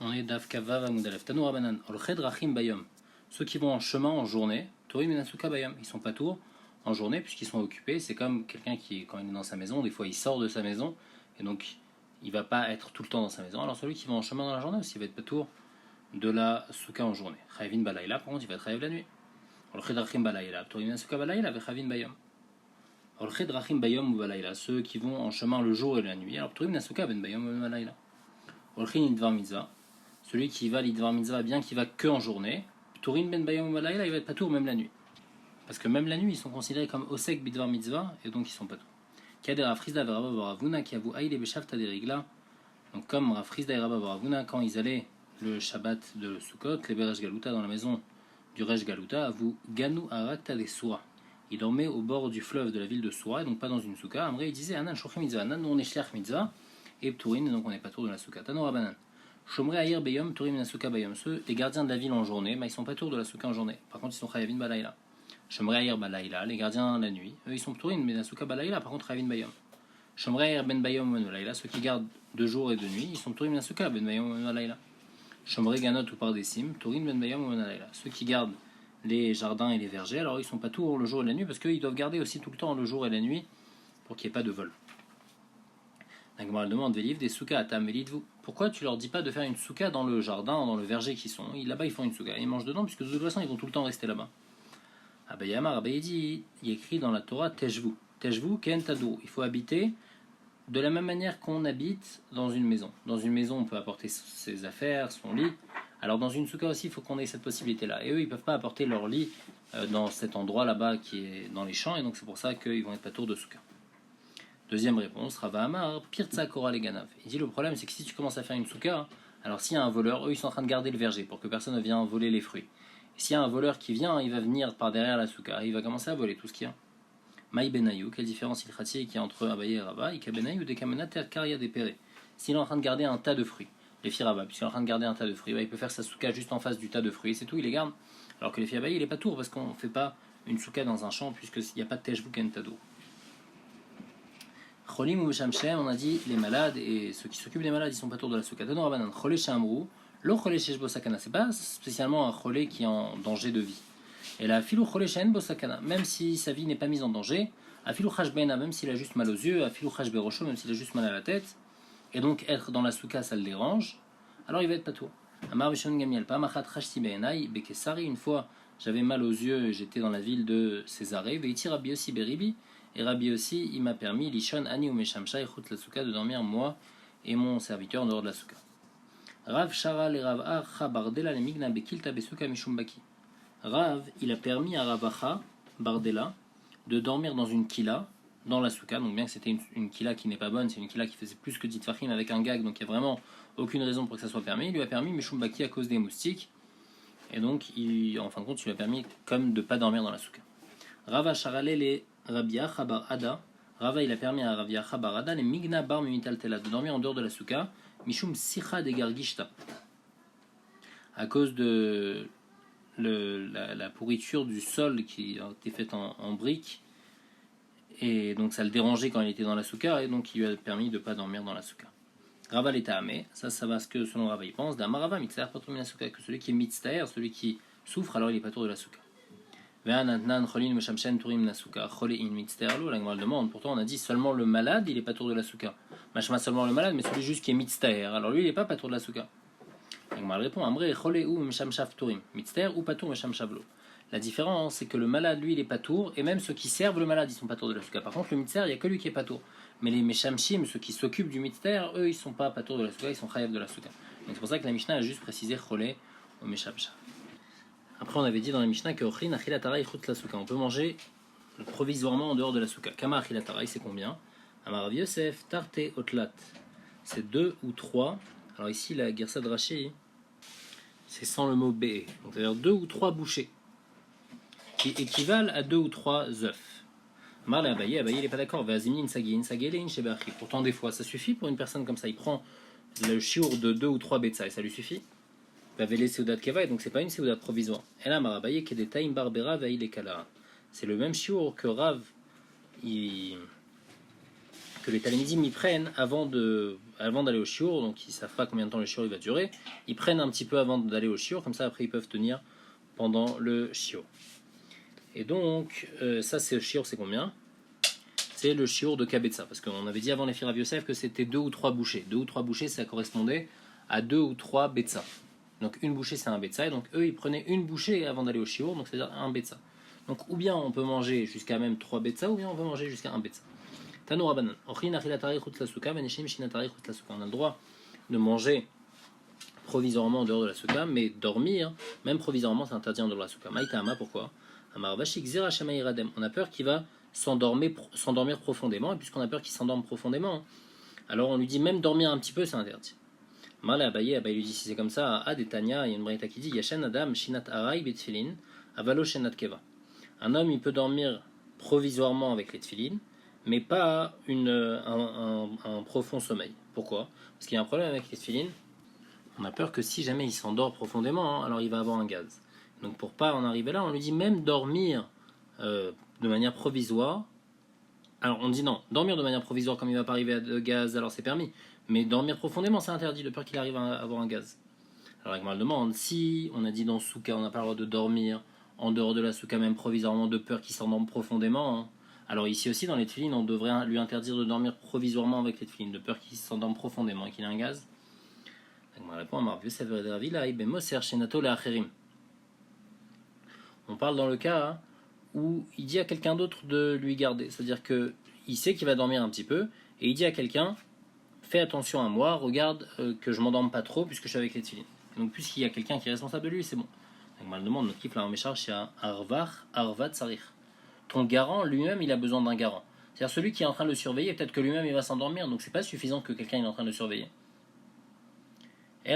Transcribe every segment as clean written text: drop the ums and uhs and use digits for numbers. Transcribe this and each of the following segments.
On est Daf Kavav Amudalef. Tanou Rabanan. Olched Rachim Bayom. Ceux qui vont en chemin en journée, Torim Menasuka Bayom. Ils sont pas tours en journée puisqu'ils sont occupés. C'est comme quelqu'un qui, quand il est dans sa maison, des fois il sort de sa maison et donc il va pas être tout le temps dans sa maison. Alors celui qui va en chemin dans la journée aussi, il va être pas tour de la Souka en journée. Chayvin Balayla, par contre, il va être Chayv la nuit. Olched Rachim Balayla. Torim Menasuka Balayla, Chavin Bayom. Olched Rachim Bayom ou Balayla. Ceux qui vont en chemin le jour et la nuit. Alors Torim Menasuka Ben Bayom ou Balayla. Olchin Idvar Mitzvah. Celui qui va l'Idvar Mitzvah, bien qu'il va que en journée, Tourin Ben Bayom Balayla, il va être pas tour même la nuit. Parce que même la nuit, ils sont considérés comme Osek Bidvar Mitzvah, et donc ils sont pas tour. Kadera Frisda Veraba Varavuna, qui avoue Aïle Beshavta Derigla. Donc comme Rafrizda et Rabba Varavuna, quand ils allaient le Shabbat de Sukkot, les Beresh Galuta, dans la maison du Resh Galuta, avoue Ganu Arakta des Soura. Il dormait au bord du fleuve de la ville de Soura, et donc pas dans une souka. Après, il disait Anan Shochem Mitzvah, Anan, nous on est Shliach Mitzvah, et Pturin, donc on n'est pas tour de la souka. Tano Rabanan. Shomrei Aïr Beyom, Turim Nasuka Bayom. Ceux, les gardiens de la ville en journée, ils sont pas tours de la souka en journée. Par contre, ils sont Chayavin Balayla. Shomrei Aïr Balayla, les gardiens la nuit, eux ils sont Turim Nasuka Balayla, par contre Chayavin Bayom. Shomrei Aïr Ben Bayom Balayla, ceux qui gardent de jour et de nuit, ils sont Turim Nasuka Ben Bayom Balayla. Shomrei Ganot ou Pardesim, Turim Ben Bayom Balayla. Ceux qui gardent les jardins et les vergers, alors ils sont pas tours le jour et la nuit, parce qu'ils doivent garder aussi tout le temps le jour et la nuit pour qu'il n'y ait pas de vol. La Gemara demande des livres des soukas à Tamelidvu. Pourquoi tu leur dis pas de faire une souka dans le jardin, dans le verger qui sont? Là-bas ils font une souka, ils mangent dedans puisque de toute façon ils vont tout le temps rester là-bas. Abayamar, Abaye dit, il est écrit dans la Torah Tejvu. Tejvu ken tadou. Il faut habiter de la même manière qu'on habite dans une maison. Dans une maison on peut apporter ses affaires, son lit. Alors dans une souka aussi il faut qu'on ait cette possibilité-là. Et eux ils peuvent pas apporter leur lit dans cet endroit là-bas qui est dans les champs et donc c'est pour ça qu'ils vont être pas tours de souka. Deuxième réponse, Rava Amar, Pirtsa Kora les Ganav. Il dit le problème c'est que si tu commences à faire une souka, alors s'il y a un voleur, eux ils sont en train de garder le verger pour que personne ne vienne voler les fruits. Et s'il y a un voleur qui vient, il va venir par derrière la souka, il va commencer à voler tout ce qu'il y a. Maï Benayou, quelle différence il qu'il y a entre Abaye et Rava? Ika Benayou de Kamena Terkaria Depere. S'il est en train de garder un tas de fruits, les filles Rava, puisqu'il est en train de garder un tas de fruits, il peut faire sa souka juste en face du tas de fruits, c'est tout, il les garde. Alors que les filles Abaye, il est pas tour parce qu'on ne fait pas une souka dans un champ puisqu'il n'y a pas de tejvu kentado. Cholim ou Meshamshem, on a dit les malades et ceux qui s'occupent des malades, ils sont pas tours de la souka. Tano Rabanan, Cholé Shamrou, lo Cholé Sheshbo Sakana, c'est pas spécialement un Cholé qui est en danger de vie. Et là, Filou Cholé Shen Bosakana, même si sa vie n'est pas mise en danger, Afilou Chashbena, même s'il a juste mal aux yeux, Afilou Chashberosho, même s'il a juste mal à la tête, et donc être dans la souka ça le dérange, alors il va être pas tour. Amar Bishon Gamiel, Pamachat Chashti Beenai, Bekesari, une fois j'avais mal aux yeux et j'étais dans la ville de Césarée, Veiti Rabbi Yossi Beribi. Et Rabbi aussi, il m'a permis, Lishon Ani ou Meshamsha, Echut la souka, de dormir moi et mon serviteur en dehors de la souka. Rav Shara le Rav Acha Bardela le Migna Bekilta Besuka Mishumbaki. Rav, il a permis à Rav Acha Bardela de dormir dans une kila, dans la souka. Donc bien que c'était une kila qui n'est pas bonne, c'est une kila qui faisait plus que Titfachim avec un gag, donc il n'y a vraiment aucune raison pour que ça soit permis. Il lui a permis Mishumbaki à cause des moustiques. Et donc, en fin de compte, il lui a permis comme de ne pas dormir dans la souka. Rav Shara le Rabbi Acha bar Ada, Rava il a permis à Rabbi Acha bar Ada les Migna bar Mimital Tela de dormir en dehors de la souka, Mishum Sicha de Gargishta, à cause de la pourriture du sol qui a été faite en briques, et donc ça le dérangeait quand il était dans la souka, et donc il lui a permis de ne pas dormir dans la souka. Rava l'était amé, ça va ce que selon Rava il pense, d'Amarava Mitztaher pas trop la souka, que celui qui est Mitztaher, celui qui souffre, alors il n'est pas tour de la souka. La Gemara demande, pourtant on a dit seulement le malade, il est pas tour de la souka. Machma seulement le malade, mais celui juste qui est mitztaher. Alors lui, il est pas tour de la souka. La Gemara répond, Amré chole ou meshamshav turim, mitztaher ou pas tour meshamshavlo. La différence, c'est que le malade, lui, il est pas tour, et même ceux qui servent le malade, ils sont pas tour de la souka. Par contre, le mitztaher, il y a que lui qui est pas tour. Mais les meshamshim, ceux qui s'occupent du mitztaher, eux, ils sont pas tour de la souka, ils sont chayav de la souka. Donc c'est pour ça que la Mishnah a juste précisé chole ou meshamshav. Après, on avait dit dans la Mishnah que on peut manger provisoirement en dehors de la souka. Kama achilataraï, c'est combien? Amar Rav Yosef, tarte otlat. C'est 2 ou 3. Alors ici, la Gersa de Rashi, c'est sans le mot bé. Donc c'est-à-dire 2 ou 3 bouchées, qui équivalent à 2 ou 3 œufs. Amar Abaye, il n'est pas d'accord. Pourtant, des fois, ça suffit pour une personne comme ça. Il prend le chiour de 2 ou 3 betsa et ça lui suffit. Donc c'est pas une seudat provisoire. C'est le même chiour que Rav il que les talmidim ils prennent avant d'aller au shiur, donc ils ne savent pas combien de temps le shiur il va durer, ils prennent un petit peu avant d'aller au shiur, comme ça après ils peuvent tenir pendant le shiur. Et donc, ça c'est le shiur, c'est combien? C'est le shiur de Kabetza, parce qu'on avait dit avant les Rav Yosef que c'était 2 ou 3 bouchées. 2 ou 3 bouchées, ça correspondait à 2 ou 3 betza. Donc une bouchée c'est un betza, et donc eux ils prenaient une bouchée avant d'aller au shiur, donc c'est-à-dire un betza. Donc ou bien on peut manger jusqu'à même 3 betza, ou bien on peut manger jusqu'à un betza. Tano Rabanan, on a le droit de manger provisoirement en dehors de la souka, mais dormir, même provisoirement, c'est interdit en dehors de la souka. Maïtama, pourquoi? On a peur qu'il va s'endormir profondément, et puisqu'on a peur qu'il s'endorme profondément, alors on lui dit même dormir un petit peu, c'est interdit. Mala Abaye lui dit si c'est comme ça, à Detania, il y a une braïta qui dit Yashen Adam Shinat Arai Betfilin, Avalo Shenat Keva. Un homme il peut dormir provisoirement avec les tfilin, mais pas un profond sommeil. Pourquoi? Parce qu'il y a un problème avec les tfilin. On a peur que si jamais il s'endort profondément, alors il va avoir un gaz. Donc pour pas en arriver là, on lui dit même dormir de manière provisoire. Alors on dit non, dormir de manière provisoire comme il va pas arriver à de gaz, alors c'est permis. Mais dormir profondément, c'est interdit, de peur qu'il arrive à avoir un gaz. Alors Agmar demande, si on a dit dans Souka, on n'a pas le droit de dormir en dehors de la Souka, même provisoirement, de peur qu'il s'endorme profondément. Alors ici aussi, dans les tefilines, on devrait lui interdire de dormir provisoirement avec les tefilines, de peur qu'il s'endorme profondément et qu'il ait un gaz. Agmar répond, on parle dans le cas où il dit à quelqu'un d'autre de lui garder. C'est-à-dire qu'il sait qu'il va dormir un petit peu, et il dit à quelqu'un, fais attention à moi, regarde que je m'endorme pas trop puisque je suis avec les tefilines. Donc puisqu'il y a quelqu'un qui est responsable de lui, c'est bon. Donc mal demande, notre kif la mécharge, c'est un arvat sarir. Ton garant lui-même, il a besoin d'un garant. C'est-à-dire celui qui est en train de le surveiller, peut-être que lui-même il va s'endormir, donc c'est pas suffisant que quelqu'un est en train de le surveiller. On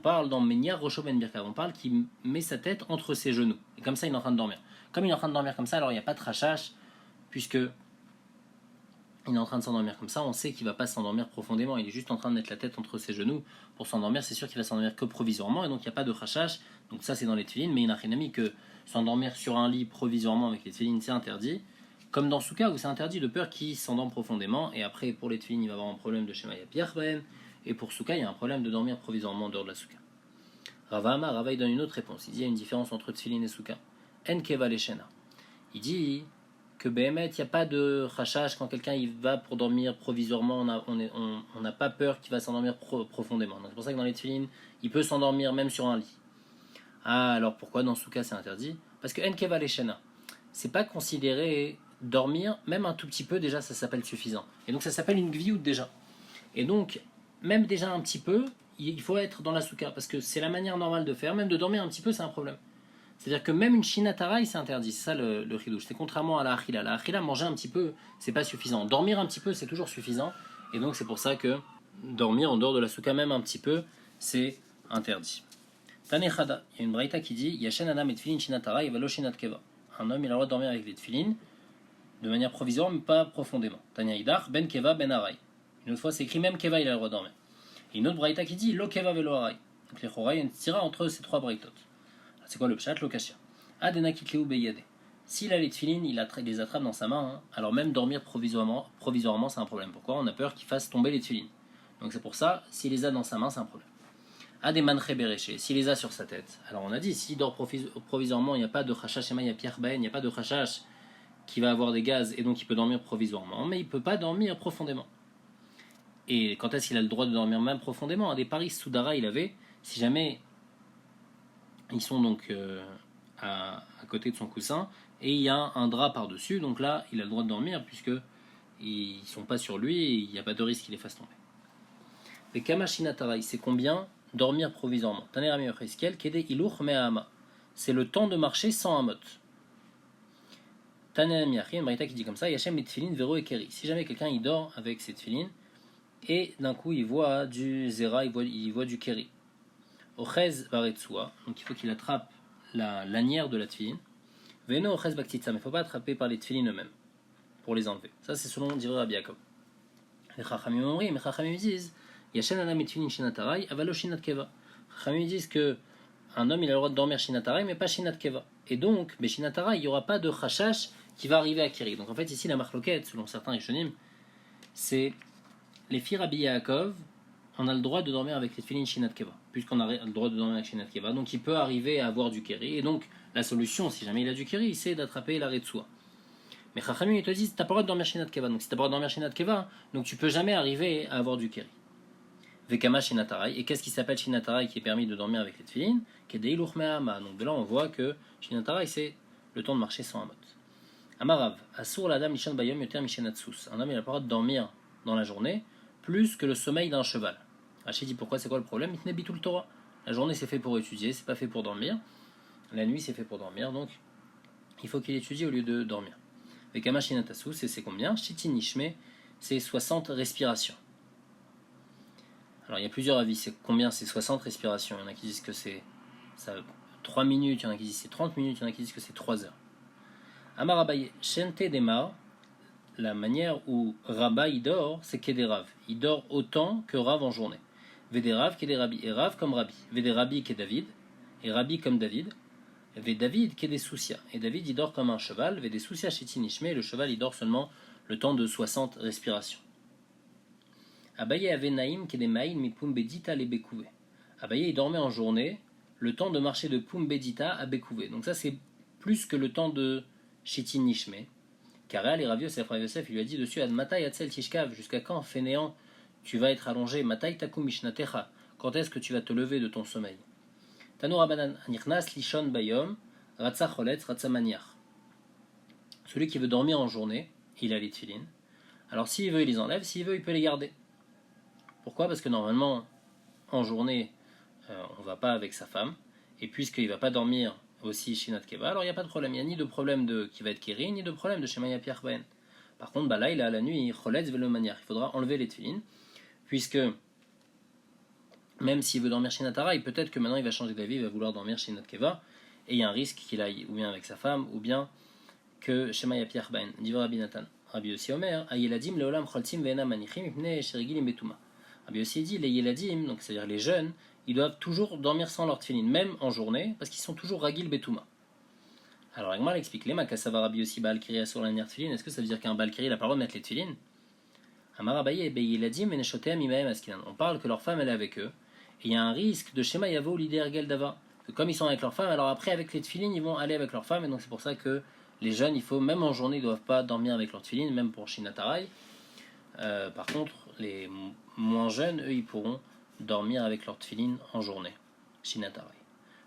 parle dans Menia Rosho Ben Birka, on parle qu'il met sa tête entre ses genoux. Et comme ça, il est en train de dormir. Comme il est en train de dormir comme ça, alors il n'y a pas de rachage, puisque il est en train de s'endormir comme ça, on sait qu'il ne va pas s'endormir profondément, il est juste en train de mettre la tête entre ses genoux pour s'endormir, c'est sûr qu'il va s'endormir que provisoirement, et donc il n'y a pas de rachage, donc ça c'est dans les tefilines, mais il n'a rien mis que s'endormir sur un lit provisoirement avec les tefilines, c'est interdit, comme dans Souka où c'est interdit de peur qu'il s'endorme profondément, et après pour les tefilines il va avoir un problème de Shema Yapir Ben, et pour Souka il y a un problème de dormir provisoirement en dehors de la Souka. Rava il donne une autre réponse, il dit il y a une différence entre tefilines et Souka. En Keva Leshena. Il dit que Béhémet, il n'y a pas de rachage quand quelqu'un il va pour dormir provisoirement, on n'a pas peur qu'il va s'endormir profondément. Donc c'est pour ça que dans les tefilines, il peut s'endormir même sur un lit. Ah, alors pourquoi dans Souka c'est interdit? Parce que Enkeva Leshena, c'est pas considéré dormir, même un tout petit peu déjà ça s'appelle suffisant. Et donc ça s'appelle une gviout déjà. Et donc, même déjà un petit peu, il faut être dans la Souka, parce que c'est la manière normale de faire, même de dormir un petit peu c'est un problème. C'est-à-dire que même une shinatarai, c'est interdit. C'est ça le chidouche. C'est contrairement à la achila. La achila, manger un petit peu, c'est pas suffisant. Dormir un petit peu, c'est toujours suffisant. Et donc, c'est pour ça que dormir en dehors de la souka, même un petit peu, c'est interdit. Tanechada, il y a une braïta qui dit Yashen adam et tfilin shinatarai velo shinat keva. Un homme, il a le droit de dormir avec les tfilin de manière provisoire, mais pas profondément. Tanya idach, ben keva, ben arai. Une autre fois, c'est écrit même keva, il a le droit de dormir. Et une autre braïta qui dit Lo keva velo arai. Donc, les choraï, il y a une tira entre ces trois braïtotes. C'est quoi le pshat? L'okashia. Adena kitleu beyade. S'il a les tefilines, il les attrape dans sa main, alors même dormir provisoirement c'est un problème. Pourquoi? On a peur qu'il fasse tomber les tefilines. Donc c'est pour ça, s'il les a dans sa main, c'est un problème. Ademanche bereché. S'il les a sur sa tête. Alors on a dit, s'il dort provisoirement, il n'y a pas de chachash, il y a Pierre Ben, il n'y a pas de chachash qui va avoir des gaz et donc il peut dormir provisoirement, mais il ne peut pas dormir profondément. Et quand est-ce qu'il a le droit de dormir même profondément? À des paris Soudara, il avait, si jamais ils sont donc à côté de son coussin et il y a un drap par-dessus, donc là il a le droit de dormir puisque ils sont pas sur lui et il n'y a pas de risque qu'il les fasse tomber. Mais Kamashinatai, c'est combien dormir provisoirement? Tanerami Ocheskel, Kede Iluch Me'ama. C'est le temps de marcher sans amot. Tanerami Achim, Marita qui dit comme ça, Yachem et Tfilin Vero et Keri. Si jamais quelqu'un il dort avec ses tfilin et d'un coup il voit du zera, il voit du keri. Ochez varetsua, donc il faut qu'il attrape la lanière de la tfilin. Veno ochez baktitsa, mais il ne faut pas attraper par les tfilin eux-mêmes pour les enlever. Ça c'est selon Divrei Rabbi Yaakov. Les chachamim omrim, les chachamim disent Yashen adam et tfilin shinatarai, avalo shinat keva. Les chachamim disent que un homme il a le droit de dormir shinatarai mais pas shinat keva. Et donc, mais shinatarai, il n'y aura pas de chachash qui va arriver à Kiri. Donc en fait, ici, la marloquette, selon certains Rishonim, c'est les filles Rabbi Yaakov, on a le droit de dormir avec les tefilin Shinat Keva, puisqu'on a le droit de dormir avec Shinat Keva. Donc il peut arriver à avoir du Kiri. Et donc la solution, si jamais il a du Kiri, c'est d'attraper la Retsua. Mais Chachamim, ils te disent, t'as pas le droit de dormir Shinat Keva. Donc si t'as pas le droit de dormir Shinat Keva, donc tu peux jamais arriver à avoir du Kiri. Vekama Shinatarai. Et qu'est-ce qui s'appelle Shinatarai qui est permis de dormir avec les tefilin? Kedei Luchmeama. Donc de là, on voit que Shinatarai, c'est le temps de marcher sans amot. Amarav, Asur l'Adam Lishan Bayom Yoter Mishenatsus. Un homme, il a le droit de dormir dans la journée plus que le sommeil d'un cheval. Rachid dit pourquoi, c'est quoi le problème? Il n'est tout le Torah. La journée, c'est fait pour étudier, c'est pas fait pour dormir. La nuit, c'est fait pour dormir, donc il faut qu'il étudie au lieu de dormir. Vekama Shinatasus, et c'est combien? Shiti Nishme, c'est 60 respirations. Alors il y a plusieurs avis, c'est combien? C'est 60 respirations. Il y en a qui disent que c'est 3 minutes, il y en a qui disent que c'est 30 minutes, il y en a qui disent que c'est 3 heures. Amar Abaye, Shente Demar, la manière où Rabba il dort, c'est Kederav. Il dort autant que Rav en journée. Vederav Kederabi, et Rav comme Rabbi. Vederabi Kedavid, et Rabbi comme David. Vedavid Kedesousia, et David il dort comme un cheval. Vedesousia Shetinishme, le cheval il dort seulement le temps de 60 respirations. Abaye avait Naïm Kedemaïn mi Pumbedita le Bekouvé. Abaye il dormait en journée le temps de marcher de Pumbedita à Bekouvé. Donc ça c'est plus que le temps de Shetin Nishme. Car et Rav Yosef, il lui a dit dessus Ad Matai Atzel Tishkav, jusqu'à quand, fainéant, tu vas être allongé? Matai Takum Mishnatecha, quand est-ce que tu vas te lever de ton sommeil? Tano Rabanan Anirnas Lishon Bayom, Ratsa Choletz, Ratsa Maniach. Celui qui veut dormir en journée, il a les tefilin. Alors s'il veut, il les enlève, s'il veut, il peut les garder. Pourquoi? Parce que normalement, en journée, on ne va pas avec sa femme, et puisqu'il ne va pas dormir aussi Shinat Keva, alors il n'y a pas de problème. Il n'y a ni de problème qui va être Kiri, ni de problème de Shemaya Pierre Ben. Par contre, là, il a la nuit, Choletz Velo Maniach. Il faudra enlever les tefilin, puisque même s'il veut dormir Shinat Hara, peut-être que maintenant il va changer d'avis, il va vouloir dormir Shinat Keva, et il y a un risque qu'il aille ou bien avec sa femme, ou bien que Shemaya Pierre Ben. Diva Rabbi Nathan. Rabbi Yossi Omer, Ayeladim Leolam Choltim Veena Manichim Ipne Sherigilim Betuma. Rabbi Yossi dit, les Yeladim, donc c'est-à-dire les jeunes, ils doivent toujours dormir sans leur tefilin, même en journée, parce qu'ils sont toujours Ragil Betuma. Alors Agmar explique, les Makasava Rabbi Yossi Baal Kiri sur la tefilin, est-ce que ça veut dire qu'un Baal Kiri n'a pas le droit de mettre les tefilin? Amar Abaye, Yeladim Eneshoteam Imaem Askinan. On parle que leur femme elle est avec eux, et il y a un risque de Shema Yavo l'idée Ergel Dava. Que comme ils sont avec leur femme, alors après avec les tefilin, ils vont aller avec leur femme, et donc c'est pour ça que les jeunes, il faut, même en journée, ils ne doivent pas dormir avec leur tefilin, même pour Shinatarai. Par contre, les moins jeunes, eux, ils pourront dormir avec leur tefilin en journée. Shinatarai.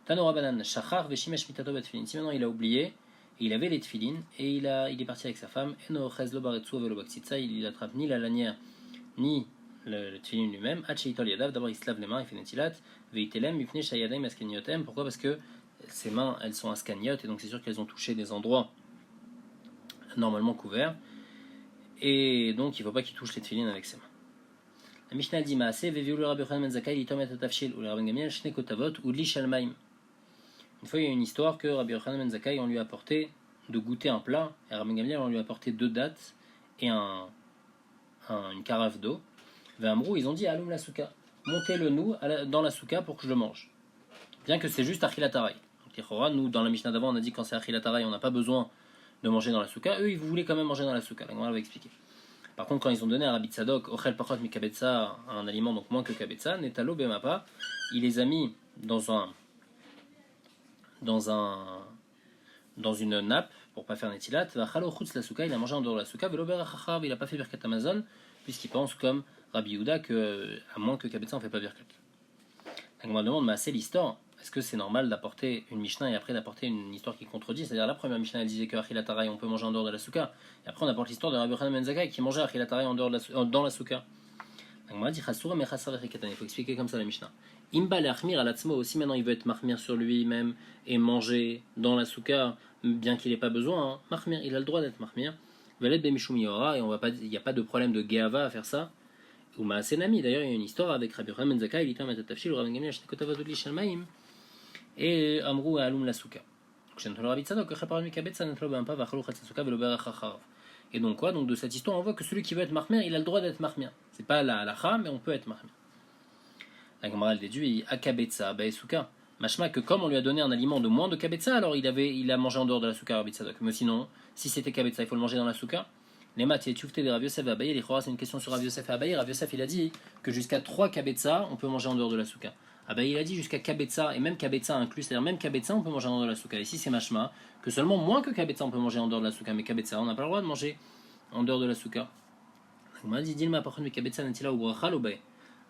Tano Rabanan, Shachar Veshimesh Mitato Bet-tefilin. Si maintenant il a oublié, et il avait les tefilin, et il est parti avec sa femme, Eno Chezlo Baretsu Velo Baksitsa, il attrape ni la lanière, ni le tefilin lui-même. Hacheitol Yadav, d'abord il se lave les mains, il fait Netilat, Veitelem, Mifne Shayadem Askeniotem. Pourquoi? Parce que ses mains, elles sont askaniotes, et donc c'est sûr qu'elles ont touché des endroits normalement couverts, et donc il ne faut pas qu'il touche les tefilin avec ses mains. La Mishnah dit Maaseh veviulu Rabbi Yochanan ben Zakkai litom et tafshil ou le Rabbi Gamliel shne kotavot ou li shalmaim. Une fois il y a une histoire que Rabbi Yochanan ben Zakkai on lui a apporté de goûter un plat, et Rabbi Gamliel on lui a apporté 2 dattes et une carafe d'eau. V'amrou, ils ont dit alum la souka, montez-le nous dans la souka pour que je le mange. Bien que c'est juste achilatarai. Nous dans la Mishnah d'avant on a dit quand c'est achilatarai on n'a pas besoin de manger dans la souka, eux ils voulaient quand même manger dans la souka. La Gemara va expliquer. Par contre, quand ils ont donné à Rabbi Tzadok, Ochel Pachot Mikabetza, un aliment donc moins que Kabetza, Netalo Bemapa, il les a mis dans une nappe pour pas faire Netilat. Vachalo Chutz la souka, il a mangé en dehors de la souka. Velo Berachachav, il a pas fait Birkat Amazon, puisqu'il pense comme Rabbi Yehuda que à moins que Kabetza on fait pas Birkat. La Gemara demande, mais c'est l'histoire. Est-ce que c'est normal d'apporter une Mishnah et après d'apporter une histoire qui contredit? C'est-à-dire la première Mishnah elle disait que Achilatarai on peut manger en dehors de la souka, et après on apporte l'histoire de Rabbi Yochanan ben Zakkai qui mangeait Achilatarai en dehors dans la souka. Donc on m'a dit Chasura mais Chasar Echekatan, il faut expliquer comme ça la Mishnah. Imba l'achmir à l'atzmo aussi, maintenant il veut être mahmir sur lui-même et manger dans la souka, bien qu'il n'ait pas besoin. Mahmir, il a le droit d'être mahmir. Velet bemishum yora, et on va pas, il n'y a pas de problème de geava à faire ça. Ou Maasenami, d'ailleurs il y a une histoire avec Rabbi Yochanan ben Zakkai, il était un tafshil, Rabbi Gamliel shnekotavot li shalmaim. Et Amrou et Alum la souka. Et donc quoi? Donc de cette histoire on voit que celui qui veut être mahmir, il a le droit d'être mahmir. C'est pas la halacha, mais on peut être mahmir. La Gemara elle déduit Akabetsa Baesuka. Machma que comme on lui a donné un aliment de moins de kabetza, alors il a mangé en dehors de la souka Rabbi Tzadok. Mais sinon, si c'était kabetza, il faut le manger dans la souka. Les maths, de Rav Yosef et Abaye, les c'est une question sur Rav Yosef et Abaye. Rav Yosef, il a dit que jusqu'à 3 kabetza, on peut manger en dehors de la souka. Abaye, il a dit jusqu'à kabetza, et même kabetza inclus, c'est-à-dire même kabetza, on peut manger en dehors de la souka. Ici, c'est machma, que seulement moins que kabetza, on peut manger en dehors de la souka. Mais kabetza, on n'a pas le droit de manger en dehors de la souka. On m'a dit, Dilma, par contre, kabetza nentila ou bracha l'obay.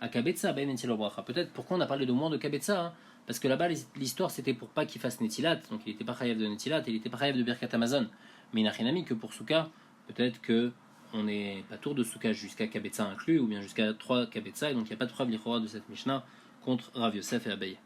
À kabetza, abaye nentila ou bracha. Peut-être pourquoi on a parlé de moins de kabetza, hein, parce que là-bas, l'histoire, c'était pour pas qu'il fasse netilat, donc il n'était pas chayav de netilat, il n'était pas chayav de birkat Amazon. Mais il n'a rien à mis que pour souka, peut-être que on n'est pas tour de souka jusqu'à kabetza inclus, ou bien jusqu'à 3 kabetza, et donc il n'y a pas de preuve l'Ichora de cette Mishnah contre Rav Yosef et Abaye.